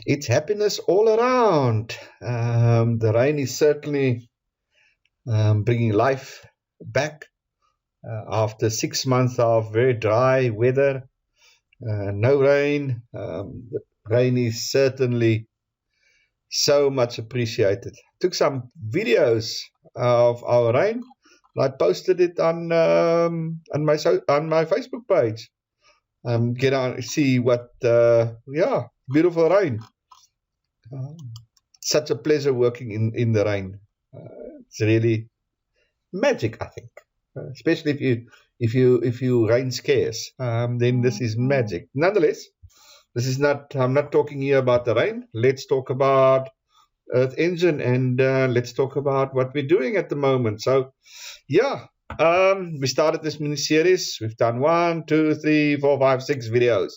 It's happiness all around. The rain is certainly bringing life back after 6 months of very dry weather. No rain. The rain is certainly so much appreciated. Took some videos of our rain. I posted it on my Facebook page. Get on see what beautiful rain. Um, Such a pleasure working in the rain. It's really magic, I think. Especially if you rain scares, then this is magic. Nonetheless, this is not. I'm not talking here about the rain. Let's talk about Earth Engine, and let's talk about what we're doing at the moment. So, yeah, we started this mini series. We've done 1, 2, 3, 4, 5, 6 videos,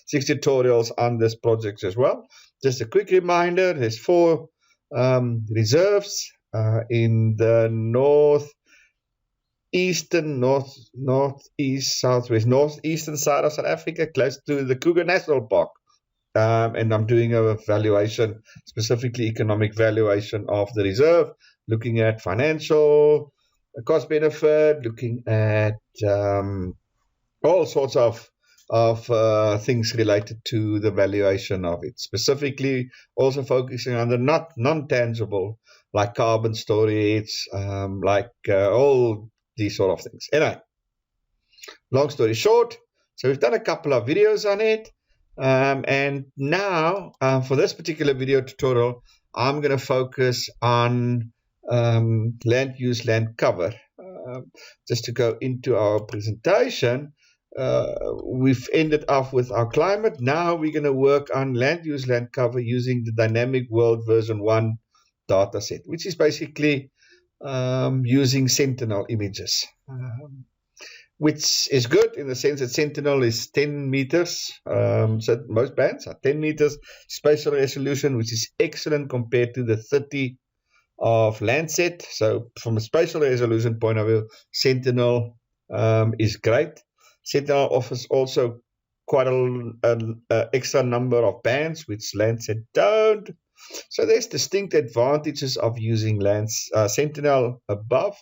6 tutorials on this project as well. Just a quick reminder: there's 4 reserves in the northeastern side of South Africa, close to the Kruger National Park. And I'm doing a valuation, specifically economic valuation of the reserve, looking at financial, cost benefit, looking at all sorts of things related to the valuation of it. Specifically, also focusing on the non-tangible, like carbon storage, all these sort of things. Anyway, long story short, so we've done a couple of videos on it. And now, for this particular video tutorial, I'm going to focus on land use, land cover. Just to go into our presentation, we've ended off with our climate. Now we're going to work on land use, land cover using the Dynamic World version 1 dataset, which is basically using Sentinel images. Which is good in the sense that Sentinel is 10 meters. So most bands are 10 meters spatial resolution, which is excellent compared to the 30 of Landsat. So from a spatial resolution point of view, Sentinel is great. Sentinel offers also quite an extra number of bands, which Landsat don't. So there's distinct advantages of using Sentinel above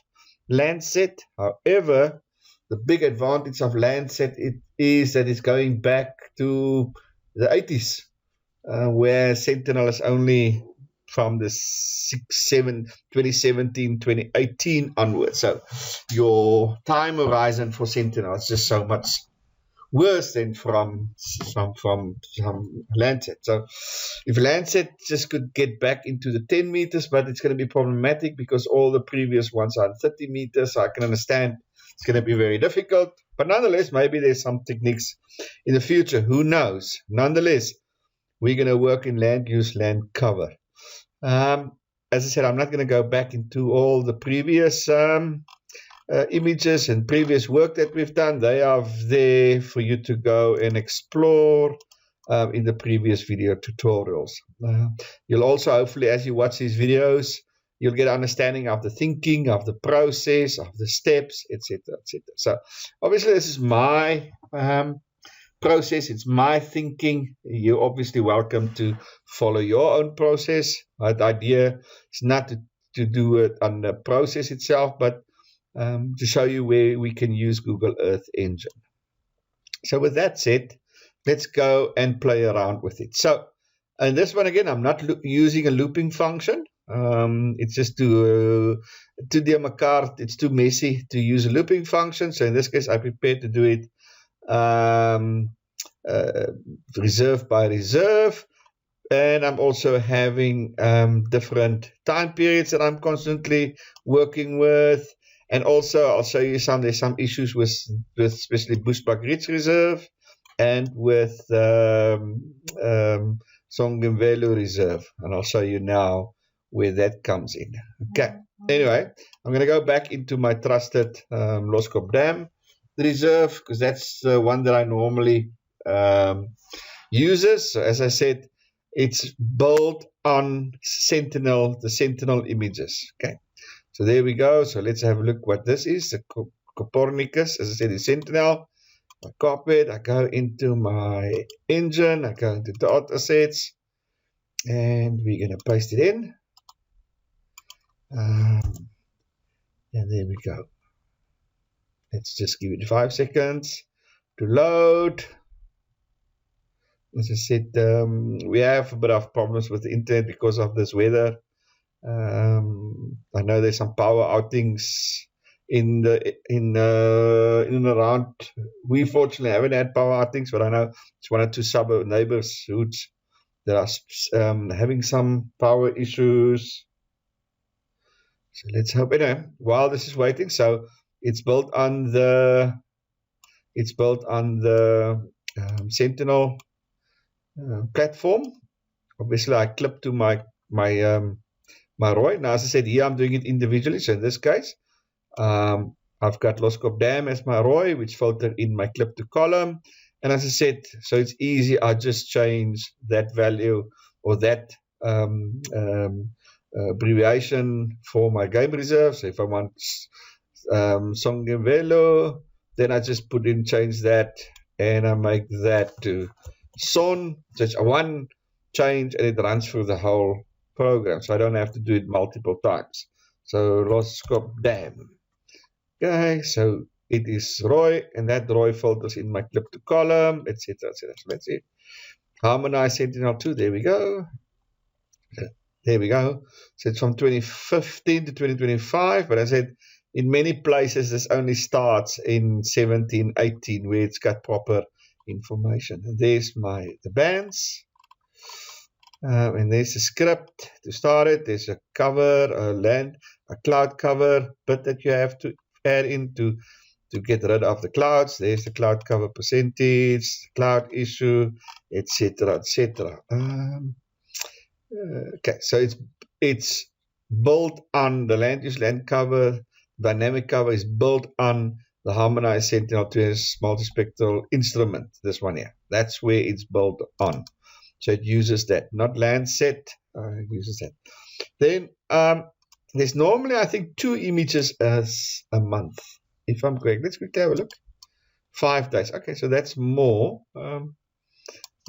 Landsat. However, the big advantage of Landsat is that it's going back to the 80s, where Sentinel is only from the 2017, 2018 onwards. So your time horizon for Sentinel is just so much worse than from Landsat. So if Landsat just could get back into the 10 meters, but it's going to be problematic because all the previous ones are 30 meters. So I can understand it's going to be very difficult, but nonetheless, maybe there's some techniques in the future. Who knows? Nonetheless, we're going to work in land use, land cover. As I said, I'm not going to go back into all the previous images and previous work that we've done. They are there for you to go and explore in the previous video tutorials. You'll also, hopefully, as you watch these videos, you'll get an understanding of the thinking, of the process, of the steps, etc., etc. So, obviously, this is my process. It's my thinking. You're obviously welcome to follow your own process. The idea is not to do it on the process itself, but to show you where we can use Google Earth Engine. So, with that said, let's go and play around with it. So, in this one again, I'm not using a looping function. It's just too dear Macart, it's too messy to use a looping function. So in this case, I prepared to do it reserve by reserve. And I'm also having different time periods that I'm constantly working with. And also, I'll show you there's some issues with especially Bushbuck Ridge Reserve and with Songamvelo Reserve. And I'll show you now where that comes in. Okay. Anyway, I'm going to go back into my trusted Loskop Dam reserve because that's the one that I normally use. So as I said, it's built on Sentinel, the Sentinel images. Okay. So there we go. So let's have a look what this is. The Copernicus, as I said, is Sentinel. I copy it. I go into my engine. I go into data sets. And we're going to paste it in. And there we go. Let's just give it 5 seconds to load. As I said, we have a bit of problems with the internet because of this weather. I know there's some power outings in and around. We fortunately haven't had power outings, but I know it's one or two suburb neighborhoods that are having some power issues. So let's hope. Anyway, while this is waiting, so it's built on the Sentinel platform. Obviously, I clipped to my ROI. Now, as I said, here I'm doing it individually. So in this case, I've got Loskop Dam as my ROI, which filtered in my clip to column. And as I said, so it's easy. I just change that value or that abbreviation for my game reserve. So if I want Songevelo, then I just change that, and I make that to Son. Just one change, and it runs through the whole program, so I don't have to do it multiple times. So Loskop Dam. Okay, so it is ROI, and that ROI filters in my clip to column, etc. So let's see. Harmonize Sentinel-2. There we go. There we go. So it's from 2015 to 2025, but I said in many places this only starts in 17, 18, where it's got proper information. And there's the bands. And there's a script to start it. There's a cover, a cloud cover bit that you have to add in to get rid of the clouds. There's the cloud cover percentage, cloud issue, etc., etc. Okay, so it's built on the land use land cover. Dynamic cover is built on the Harmonized Sentinel-2 multispectral instrument. This one here. That's where it's built on. So it uses that, not Landsat. It uses that. Then there's normally, I think, 2 images as a month, if I'm correct. Let's quickly have a look. 5 days. Okay, so that's more.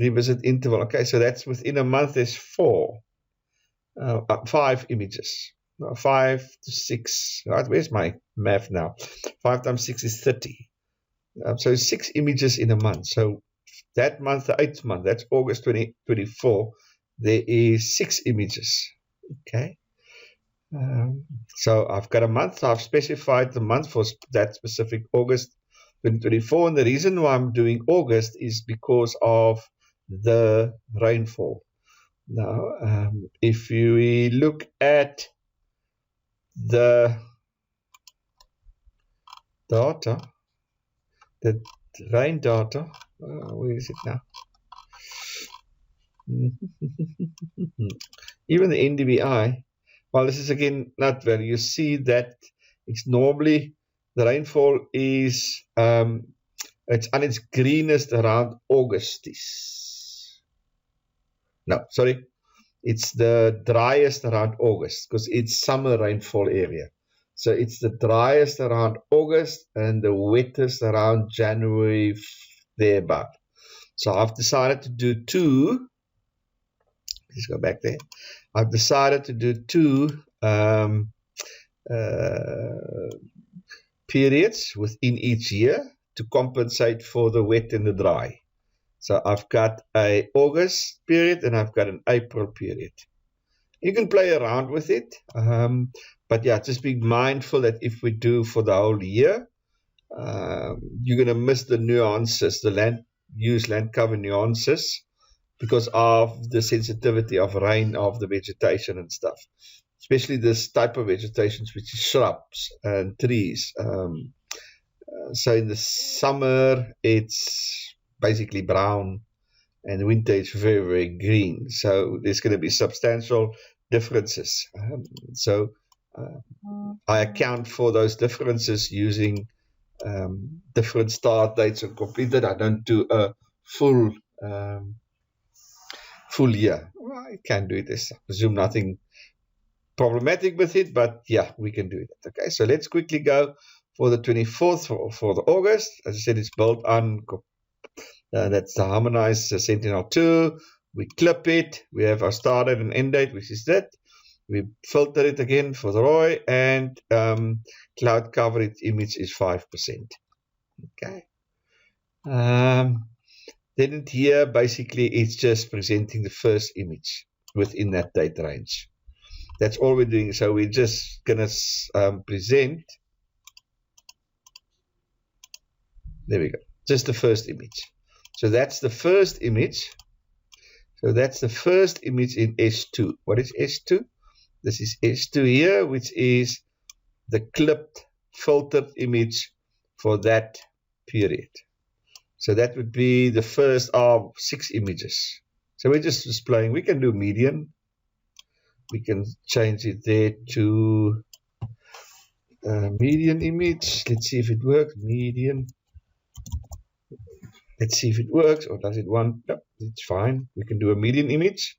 Revisit interval. Okay, so that's within a month. There's 5 images. 5 to 6. Right, where's my math now? 5 times 6 is 30. So 6 images in a month. So that month, the 8th month, that's August 2024, there is 6 images. Okay. So I've got a month. I've specified the month for that specific August 2024. And the reason why I'm doing August is because of the rainfall. Now, if we look at the data, the rain data, where is it now? Even the NDVI, well, this is again not value. You see that it's normally the rainfall is it's on its greenest around August. No, sorry, it's the driest around August because it's summer rainfall area. So it's the driest around August and the wettest around January, thereabout. So I've decided to do 2. Let's go back there. I've decided to do 2 periods within each year to compensate for the wet and the dry. So I've got an August period and I've got an April period. You can play around with it. But yeah, just be mindful that if we do for the whole year, you're going to miss the nuances, the land cover nuances, because of the sensitivity of rain, of the vegetation and stuff. Especially this type of vegetation, which is shrubs and trees. So in the summer, it's basically brown, and winter it's very, very green. So there's going to be substantial differences. I account for those differences using different start dates and completed. I don't do a full year. Well, I can do it. I presume nothing problematic with it, but yeah, we can do it. Okay, so let's quickly go for the 24th for the August. As I said, it's built on that's the Harmonized Sentinel-2 we clip it, we have our start date and end date, which is that. We filter it again for the ROI, and cloud coverage image is 5%. Okay. Then here, basically, it's just presenting the first image within that date range. That's all we're doing. So we're just going to present. There we go. Just the first image. So that's the first image. So that's the first image in S2. What is S2? This is S2 here, which is the clipped, filtered image for that period. So that would be the first of 6 images. So we're just displaying. We can do median. We can change it there to median image. Let's see if it works. Median. Let's see if it works, or does it want? No, it's fine. We can do a median image.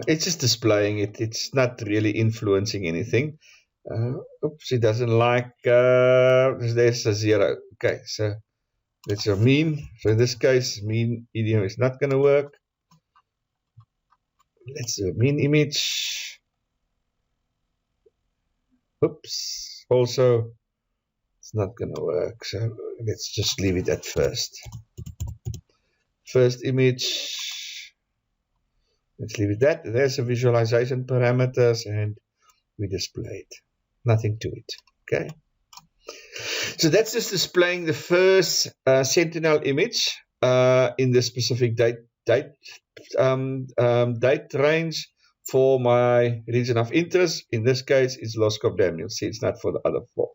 It's just displaying it. It's not really influencing anything. Oops, it doesn't like. There's a 0. Okay, so that's your mean. So in this case, mean median is not going to work. Let's do a mean image. Oops. Also, it's not going to work. So let's just leave it at first. First image. Let's leave it that. There's the visualization parameters, and we display it. Nothing to it. Okay. So that's just displaying the first Sentinel image in the specific date range for my region of interest. In this case, it's Loskop Dam. You'll see it's not for the other 4.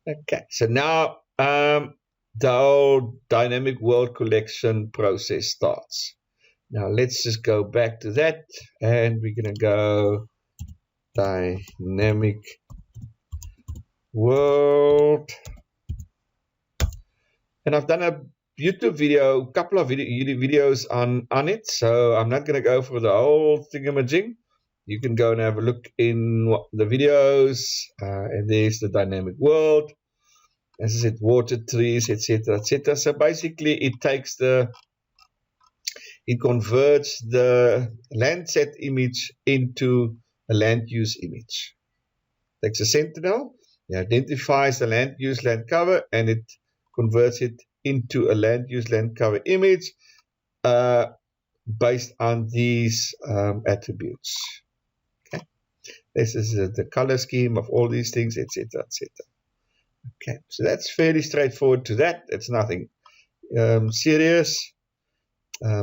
Okay, so now the whole dynamic world collection process starts. Now let's just go back to that, and we're going to go dynamic world. And I've done a YouTube video, a couple of videos on it, so I'm not going to go for the whole thingamajig. You can go and have a look in the videos, and there's the dynamic world. As I said, water, trees, etc., etc. So basically, it converts the Landsat image into a land use image. Takes a Sentinel, it identifies the land use land cover, and it converts it into a land use land cover image based on these attributes. Okay, this is the color scheme of all these things, etc., etc. Okay, so that's fairly straightforward to that. It's nothing serious.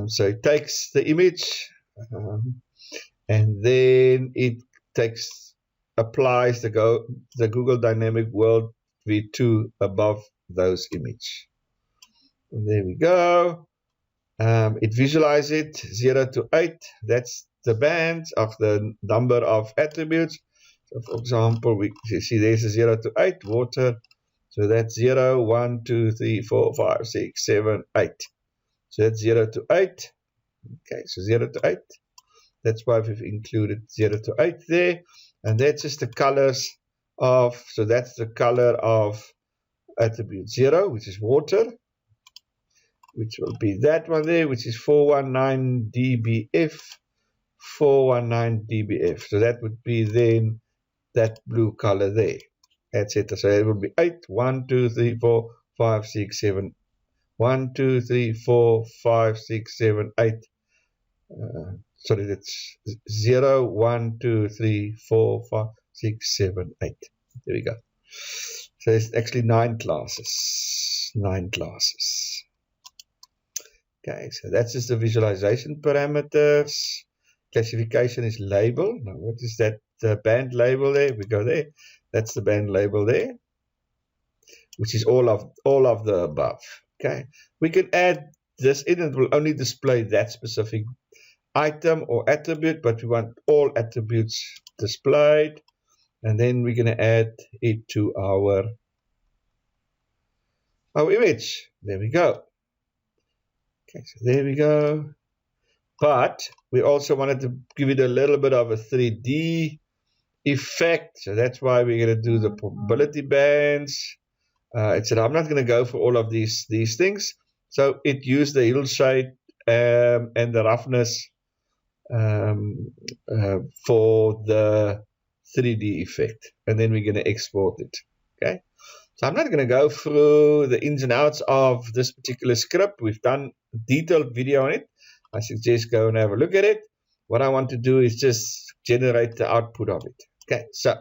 So it takes the image, and then it applies the Google Dynamic World V2 above those images. And there we go. It visualizes it 0 to 8. That's the bands of the number of attributes. So for example, we see there's a 0 to 8 water. So that's 0, 1, 2, 3, 4, 5, 6, 7, 8. So that's 0 to 8. Okay, so 0 to 8. That's why we've included 0 to 8 there. And that's just the colors of, so that's the color of attribute 0, which is water, which will be that one there, which is 419 dBF, 419 dBF. So that would be then that blue color there, etc. So it will be 8, 1, 2, 3, 4, 5, 6, 7, 1, 2, 3, 4, 5, 6, 7, 8. Sorry, that's 0, 1, 2, 3, 4, 5, 6, 7, 8. There we go. So it's actually 9 classes. 9 classes. Okay, so that's just the visualization parameters. Classification is label. Now, what is that band label there? We go there. That's the band label there, which is all of the above. Okay, we can add this in. It will only display that specific item or attribute, but we want all attributes displayed, and then we're going to add it to our image. There we go. Okay, so there we go. But we also wanted to give it a little bit of a 3D effect, so that's why we're going to do the probability bands, etc. I'm not going to go for all of these things. So it used the hillside and the roughness for the 3D effect, and then we're going to export it. Okay, so I'm not going to go through the ins and outs of this particular script. We've done a detailed video on it. I suggest go and have a look at it. What I want to do is just generate the output of it. Okay, so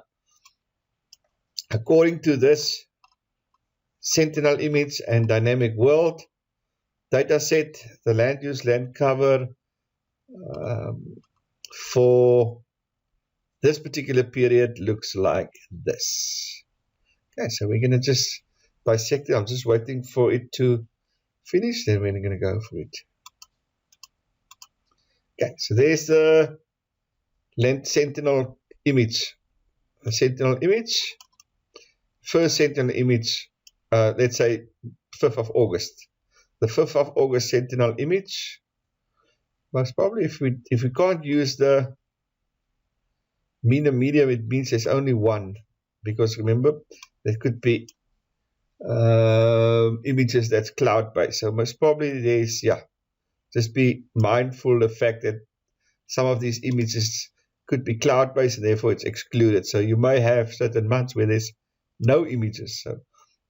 according to this Sentinel image and dynamic world dataset, the land use land cover for this particular period looks like this. Okay, so we're going to just dissect it. I'm just waiting for it to finish, then we're going to go for it. Okay, so there's the Sentinel image. The Sentinel image. First Sentinel image, let's say 5th of August. The 5th of August Sentinel image. Most probably, if we can't use the mean and medium, it means there's only one. Because remember, there could be images that's cloud-based. So most probably there's, just be mindful of the fact that some of these images could be cloud-based and therefore it's excluded. So you may have certain months where there's no images. So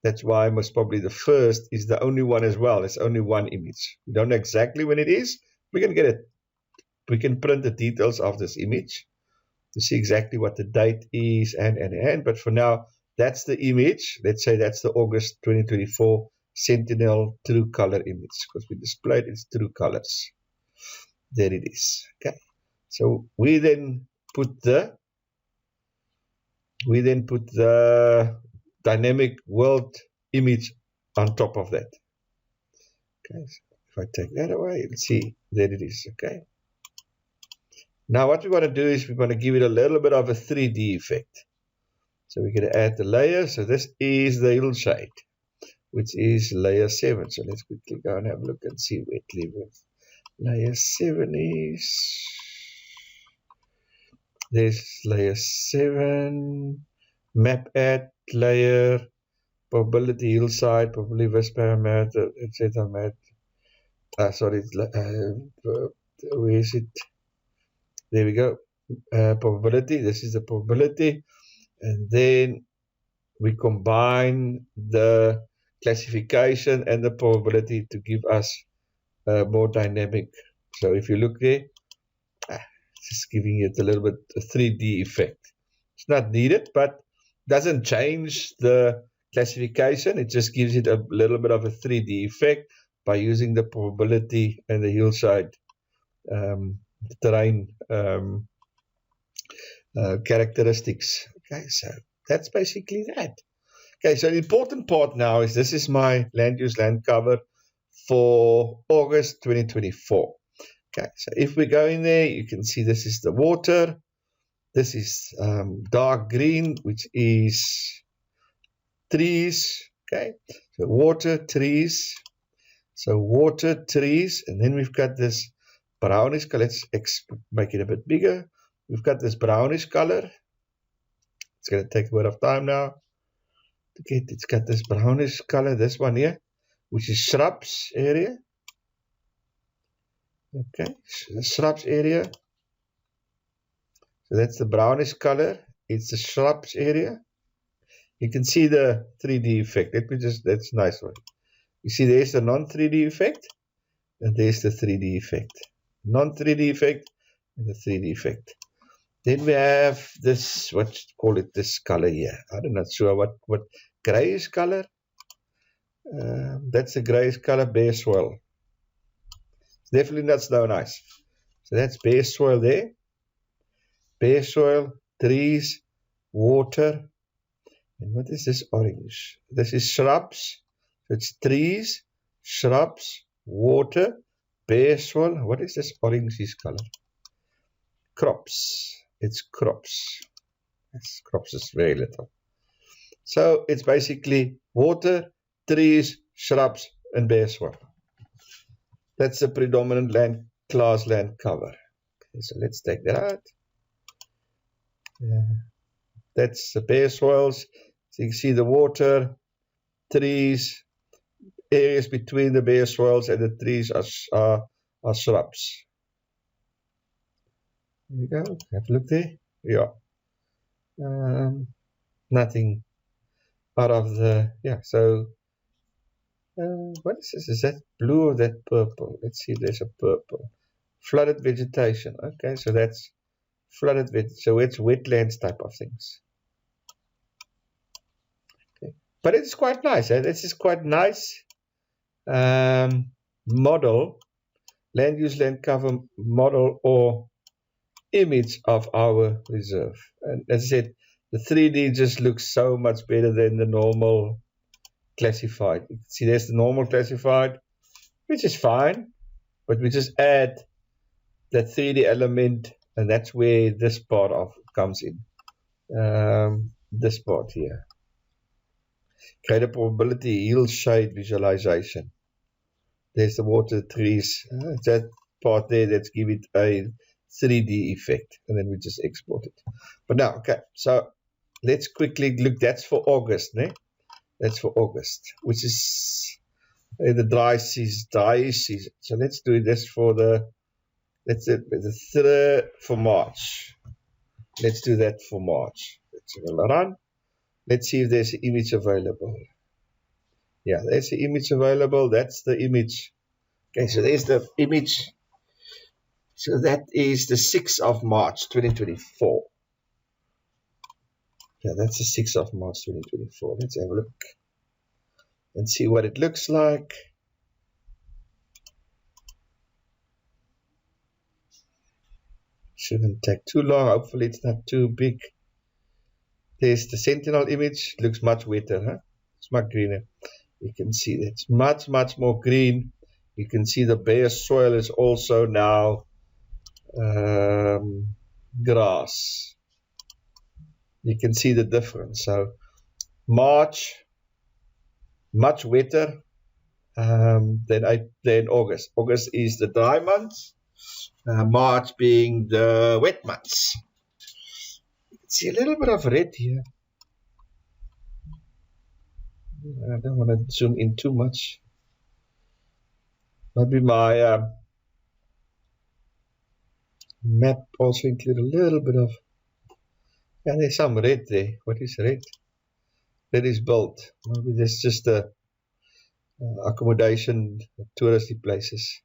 that's why most probably the first is the only one as well. It's only one image. We don't know exactly when it is. We can get it. We can print the details of this image to see exactly what the date is and. But for now, that's the image. Let's say that's the August 2024 Sentinel true color image because we displayed its true colors. There it is. Okay. So we then put the dynamic world image on top of that. Okay. So if I take that away, let's see. There it is. Okay. Now what we want to do is we're going to give it a little bit of a 3D effect. So we're going to add the layer. So this is the hillside, which is layer 7. So let's quickly go and have a look and see where it lives. Layer 7 is, there's layer 7, map add layer, probability hillside, probability West parameter, etc. Where is it? There we go. Probability. This is the probability. And then we combine the classification and the probability to give us more dynamic. So if you look there, just giving it a little bit a 3D effect. It's not needed, but doesn't change the classification. It just gives it a little bit of a 3D effect by using the probability and the hillside terrain characteristics. Okay, so that's basically that. Okay, so the important part now is this is my land use land cover for August 2024. Okay, so if we go in there, you can see this is the water. This is dark green, which is trees. Okay, so water, trees. So water, trees, and then we've got this brownish color. Let's make it a bit bigger. We've got this brownish color. It's going to take a bit of time now to get. It's got this brownish color, this one here, which is shrubs area. Okay, the shrubs area. So that's the brownish color. It's the shrubs area. You can see the 3D effect. That's a nice one. You see there's the non-3D effect, and there's the 3D effect. Non-3D effect and the 3D effect. Then we have this, call it this color here. I'm not sure what grayish color. That's the grayish color, bare soil. It's definitely not snow and ice. So that's bare soil there. Bare soil, trees, water. And what is this orange? This is shrubs. So it's trees, shrubs, water, bare soil. What is this orange color? Crops. It's crops. Yes, crops is very little. So it's basically water, trees, shrubs, and bare soil. That's the predominant land class land cover. Okay, so let's take that out. That's the bare soils. So you can see the water, trees, areas between the bare soils and the trees are shrubs. There you go. Have a look there. Yeah. Nothing out of the, yeah, so what is this? Is that blue or that purple? Let's see, there's a purple. Flooded vegetation. Okay, so that's flooded so it's wetlands type of things. Okay. But it's quite nice. This is quite nice model, land use land cover model or image of our reserve. And as I said, the 3D just looks so much better than the normal classified. You can see there's the normal classified, which is fine, but we just add that 3D element, and that's where this part of comes in. This part here. Create a probability yield shade visualization. There's the water, trees. That part there, let's give it a 3D effect, and then we just export it. But now, okay, so let's quickly look. That's for August, né? That's for August, which is the dry season. So let's do this for the third for March. Let's do that for March. Let's run. Let's see if there's an image available. Yeah, there's an image available. That's the image. Okay, so there's the image. So that is the 6th of March, 2024. Yeah, that's the 6th of March, 2024. Let's have a look and see what it looks like. Shouldn't take too long. Hopefully it's not too big. There's the Sentinel image. It looks much wetter, huh? It's much greener. You can see that it's much, much more green. You can see the bare soil is also now grass. You can see the difference. So March, much wetter than August. August is the dry months. March being the wet months. You can see a little bit of red here. I don't want to zoom in too much. Maybe my map also include a little bit of, yeah, there's some red there. What is red? Red is built. Maybe that's just the accommodation, touristy places.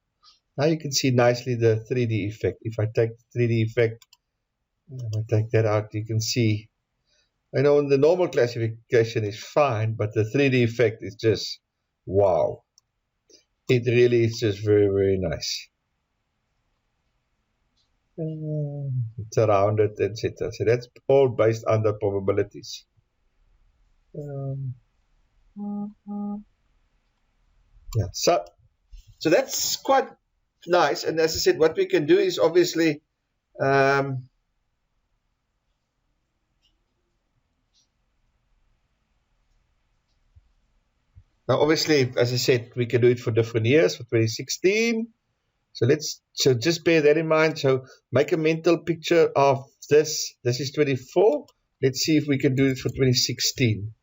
Now you can see nicely the 3D effect. If I take the 3D effect, if I take that out, you can see, I know the normal classification is fine, but the 3D effect is just wow. It really is just very, very nice. It's around it, etc. So that's all based on the probabilities. Yeah, so that's quite nice. And as I said, what we can do is obviously now obviously, as I said, we can do it for different years, for 2016. So just bear that in mind. So make a mental picture of this. This is 24. Let's see if we can do it for 2016.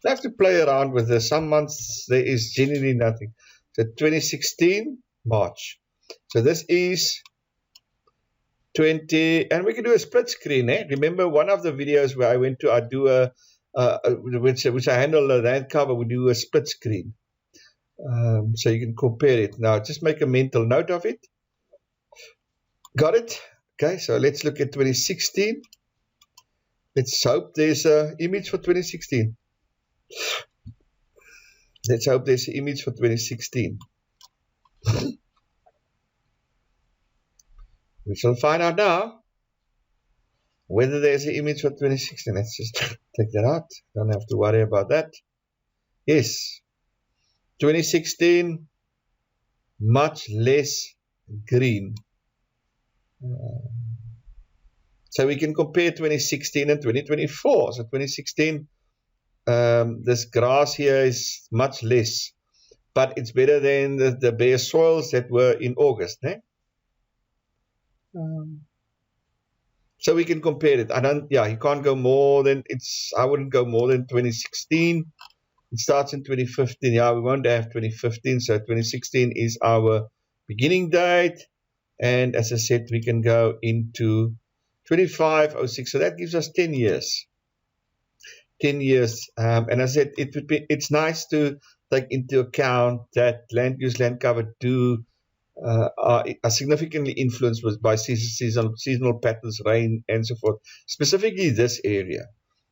I have to play around with this. Some months there is genuinely nothing. So 2016 March. So this is 20, and we can do a split screen. Remember one of the videos where I went to, I do which I handle the land cover. We do a split screen. So you can compare it. Now just make a mental note of it. Got it? Okay, so let's look at 2016. Let's hope there's an image for 2016. Let's hope there's an image for 2016. We shall find out now whether there's an image for 2016. Let's just take that out. Don't have to worry about that. Yes. 2016, much less green. So we can compare 2016 and 2024. So 2016, this grass here is much less, but it's better than the bare soils that were in August. So we can compare it. You can't go more than, I wouldn't go more than 2016. It starts in 2015. Yeah, we won't have 2015, so 2016 is our beginning date. And as I said, we can go into 2506. So that gives us 10 years. 10 years. And as I said, it's nice to take into account that land use, land cover are significantly influenced by seasonal patterns, rain, and so forth. Specifically, this area.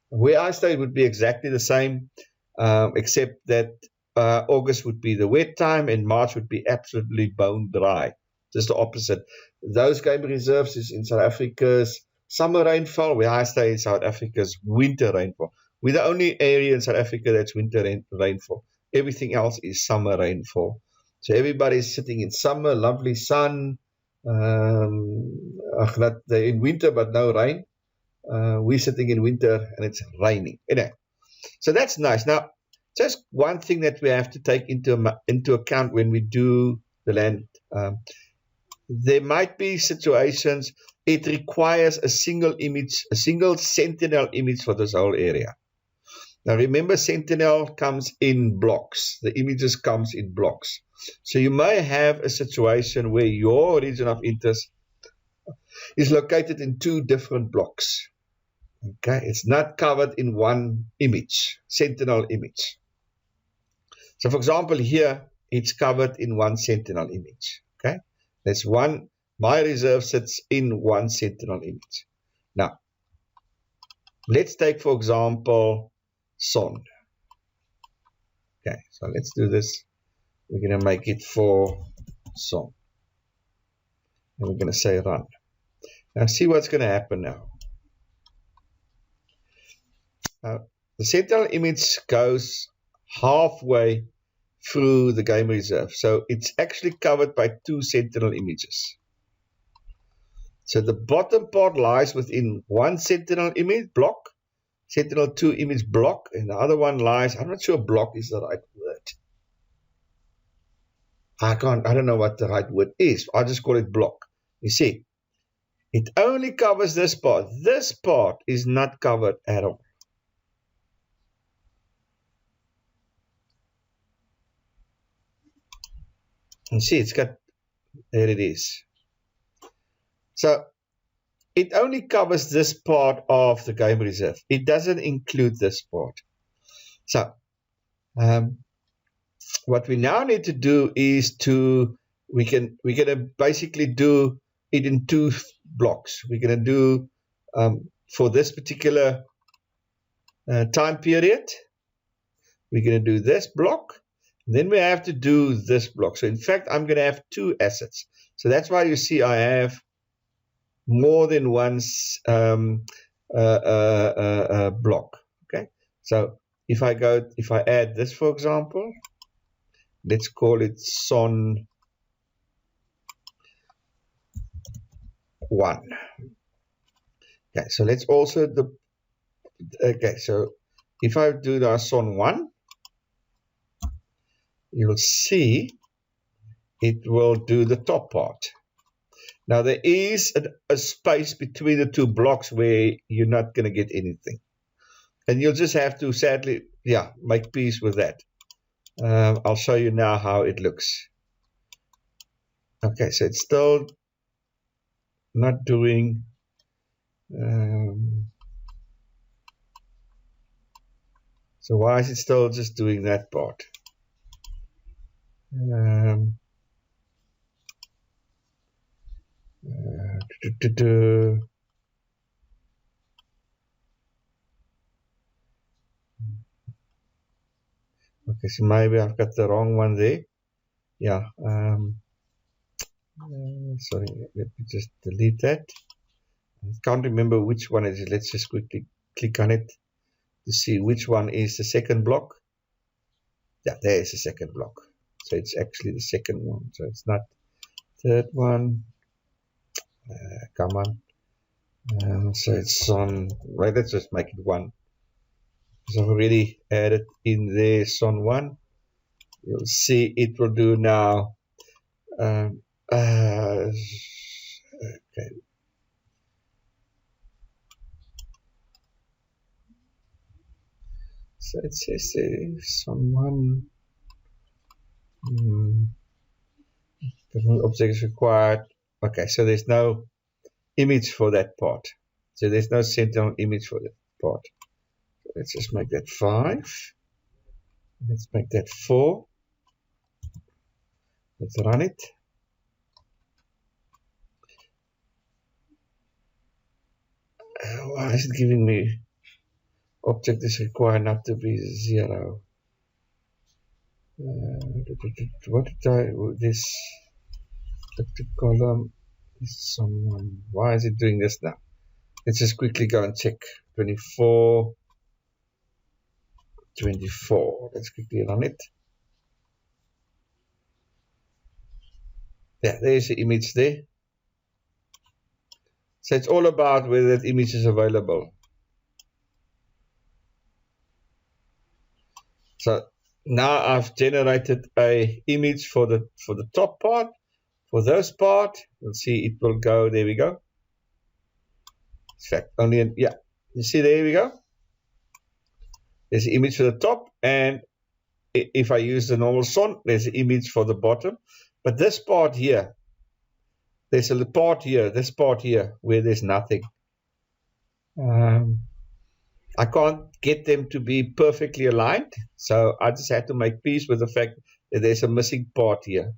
Where I stay would be exactly the same, except that August would be the wet time and March would be absolutely bone dry. Just the opposite. Those game reserves is in South Africa's summer rainfall, where I stay in South Africa's winter rainfall. We're the only area in South Africa that's winter rainfall. Everything else is summer rainfall. So everybody's sitting in summer, lovely sun. They're in winter, but no rain. We're sitting in winter and it's raining. Anyway, so that's nice. Now, just one thing that we have to take into account when we do the land. There might be situations it requires a single image, a single sentinel image for this whole area. Now remember, sentinel comes in blocks. The images comes in blocks. So you may have a situation where your region of interest is located in two different blocks. Okay, it's not covered in one image, sentinel image. So for example, here it's covered in one sentinel image. Okay, that's one. My reserve sits in one sentinel image. Now, let's take, for example, Son. Okay, so let's do this. We're going to make it for Son. And we're going to say run. Now, see what's going to happen now. The sentinel image goes halfway through the game reserve. So it's actually covered by two sentinel images. So the bottom part lies within one sentinel image block, sentinel 2 image block, and the other one lies, I'm not sure block is the right word. I don't know what the right word is. I'll just call it block. You see, it only covers this part. This part is not covered at all. You see, it's got, there it is. So it only covers this part of the game reserve. It doesn't include this part. So what we now need to do is we're going to basically do it in two blocks. We're going to do for this particular time period, we're going to do this block. Then we have to do this block. So in fact, I'm going to have two assets. So that's why you see I have more than one block. Okay. So if I add this, for example, let's call it Son 1. Okay. So let's also okay. So if I do the Son 1, you'll see it will do the top part. Now there is a space between the two blocks where you're not going to get anything. And you'll just have to, sadly, make peace with that. I'll show you now how it looks. Okay, so it's still not doing... so why is it still just doing that part? Okay, so maybe I've got the wrong one there. Yeah. Sorry, let me just delete that. I can't remember which one it is. Let's just quickly click on it to see which one is the second block. Yeah, there is the second block. So it's actually the second one. So it's not third one. Come on. So it's on, right, let's just make it 1. So I've already added in there Son 1. You'll see it will do now. Okay. So it says there's someone. The object is required. Okay, so there's no image for that part. So there's no Sentinel image for that part. So let's just make that 5. Let's make that 4. Let's run it. Why is it giving me object is required not to be 0? What did I, this column is someone, why is it doing this now? Let's just quickly go and check 24, 24. Let's quickly run it. Yeah, there's the image there. So it's all about whether that image is available. So now I've generated a image for the top part. For this part, you'll see it will go. There we go. In fact, only yeah. You see, there we go. There's the image for the top, and if I use the normal son, there's the image for the bottom. But this part here, there's a part here, this part here, where there's nothing. I can't get them to be perfectly aligned, so I just had to make peace with the fact that there's a missing part here.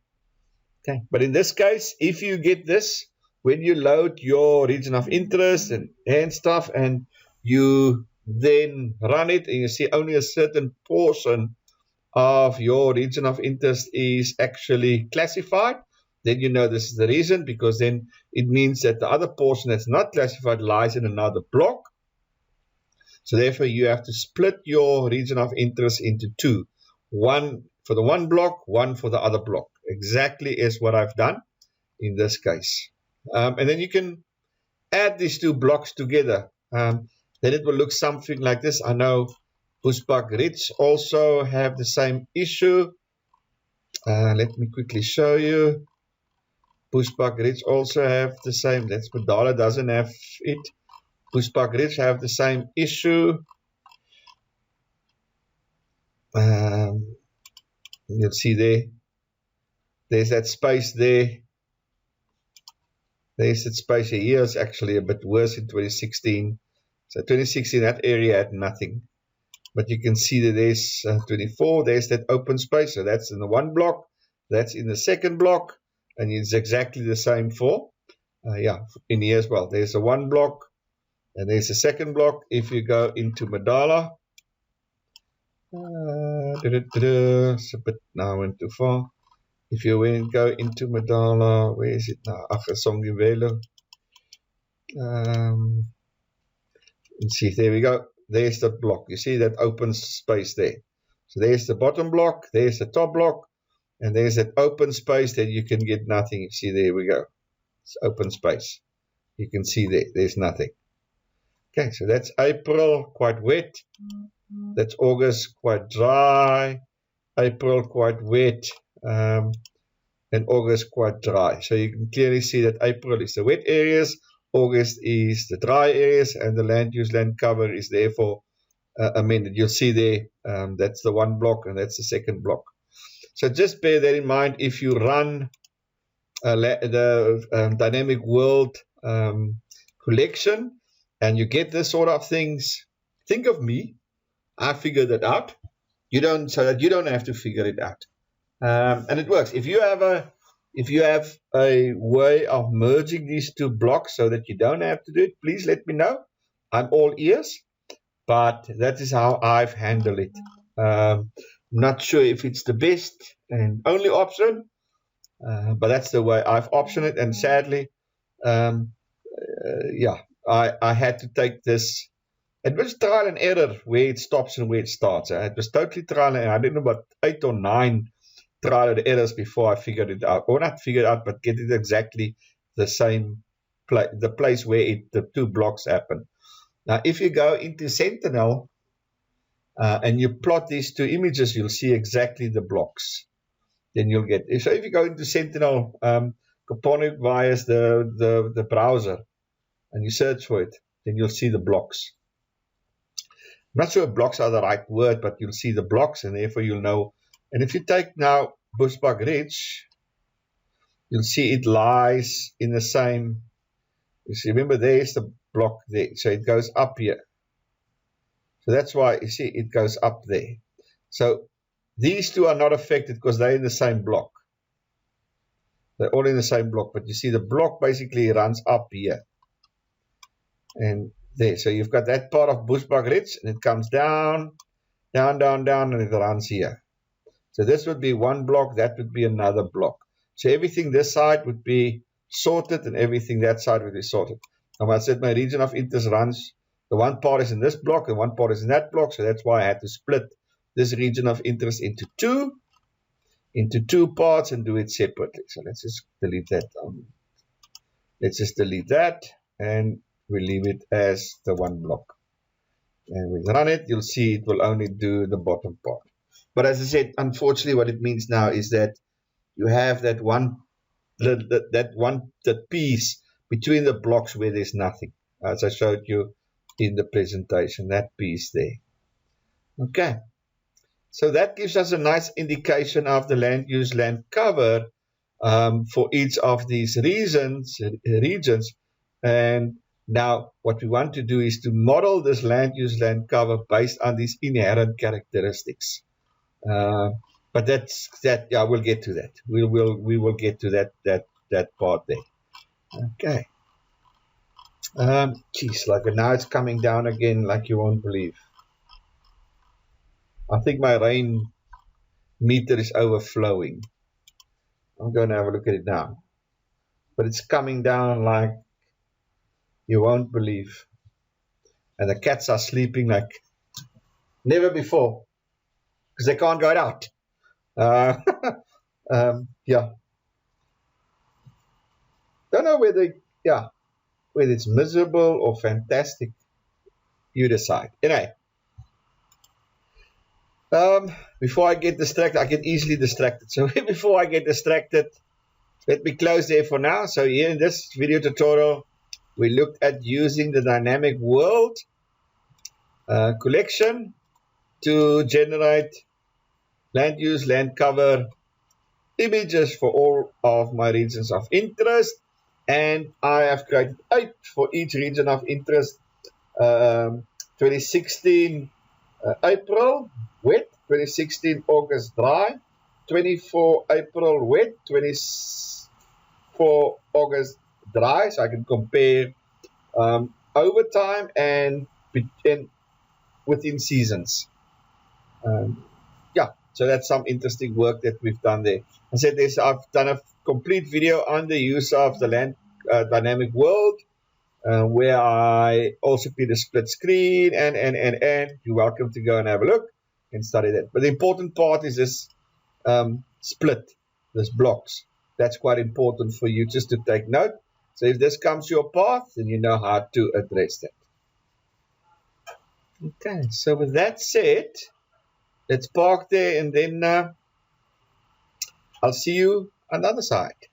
Okay, but in this case, if you get this, when you load your region of interest and stuff, and you then run it, and you see only a certain portion of your region of interest is actually classified, then you know this is the reason, because then it means that the other portion that's not classified lies in another block. So therefore you have to split your region of interest into 2. One for the one block, one for the other block. Exactly as what I've done in this case. And then you can add these 2 blocks together. Then it will look something like this. I know Bushbuck Ridge also have the same issue. Let me quickly show you. Bushbuck Ridge also have the same. That's Medalla doesn't have it. Bushbuck Ridge have the same issue. You'll see there's that space there. There's that space here. It's actually a bit worse in 2016. So 2016, that area had nothing. But you can see that there's 24. There's that open space. So that's in the one block. That's in the second block. And it's exactly the same for, in here as well. There's a one block. And there's a second block. If you go into Medalla, it's a bit now I went too far. If you go into Medalla, where is it now? Songibelo. Let's see, there we go. There's the block. You see that open space there. So there's the bottom block, there's the top block, and there's that open space that you can get nothing. You see, there we go. It's open space. You can see there's nothing. Okay, so that's April, quite wet. That's August, quite dry. April, quite wet. And August, quite dry. So you can clearly see that April is the wet areas, August is the dry areas, and the land use land cover is therefore amended. You'll see there, that's the one block and that's the second block. So just bear that in mind if you run the dynamic world collection, and you get this sort of things. Think of me. I figured it out. So that you don't have to figure it out. And it works. If you have a way of merging these 2 blocks so that you don't have to do it, please let me know. I'm all ears. But that is how I've handled it. Not sure if it's the best and only option, but that's the way I've optioned it. And sadly, I had to take this. It was trial and error where it stops and where it starts. It was totally trial and error. I did about 8 or 9 trial and errors before I figured it out. Or not figured out, but get it exactly the same place, the place where the 2 blocks happen. Now, if you go into Sentinel and you plot these 2 images, you'll see exactly the blocks. Then you'll get. So if you go into Sentinel component via the browser, and you search for it, then you'll see the blocks. not sure if blocks are the right word, but you'll see the blocks, and therefore you'll know. And if you take now Bushbuck Ridge, you'll see it lies in the same. You see, remember there's the block there, so it goes up here. So that's why you see it goes up there. So these two are not affected because they're in the same block. They're all in the same block, but you see the block basically runs up here and there. So you've got that part of Bushbuck Ridge, and it comes down, down, down, down, and it runs here. So this would be one block, that would be another block. So everything this side would be sorted, and everything that side would be sorted. And I said my region of interest runs, the one part is in this block, and one part is in that block, so that's why I had to split this region of interest into two parts and do it separately. So let's just delete that. Let's just delete that, and we leave it as the one block. And we run it, you'll see it will only do the bottom part. But as I said, unfortunately, what it means now is that you have that that piece between the blocks where there's nothing, as I showed you in the presentation, that piece there. Okay, so that gives us a nice indication of the land use, land cover for each of these regions. And now what we want to do is to model this land use, land cover based on these inherent characteristics. But yeah, we'll get to that. We will get to that part there. Okay. Geez, like now it's coming down again, like you won't believe. I think my rain meter is overflowing. I'm going to have a look at it now. But it's coming down like you won't believe. And the cats are sleeping like never before because they can't go out. Yeah. Don't know whether it's miserable or fantastic. You decide. Anyway. Before I get distracted, I get easily distracted. So before I get distracted, let me close there for now. So here in this video tutorial, we looked at using the dynamic world collection to generate land use, land cover images for all of my regions of interest. And I have created 8 for each region of interest. 2016 April, wet. 2016 August, dry. 24 April, wet. 24 August, dry. So I can compare over time and within seasons. So that's some interesting work that we've done there. I said this, I've done a complete video on the use of the land dynamic world, where I also did a split screen, and you're welcome to go and have a look and study that. But the important part is this split, this blocks. That's quite important for you just to take note. So if this comes your path, then you know how to address that. Okay, so with that said, let's park there, and then I'll see you on the other side.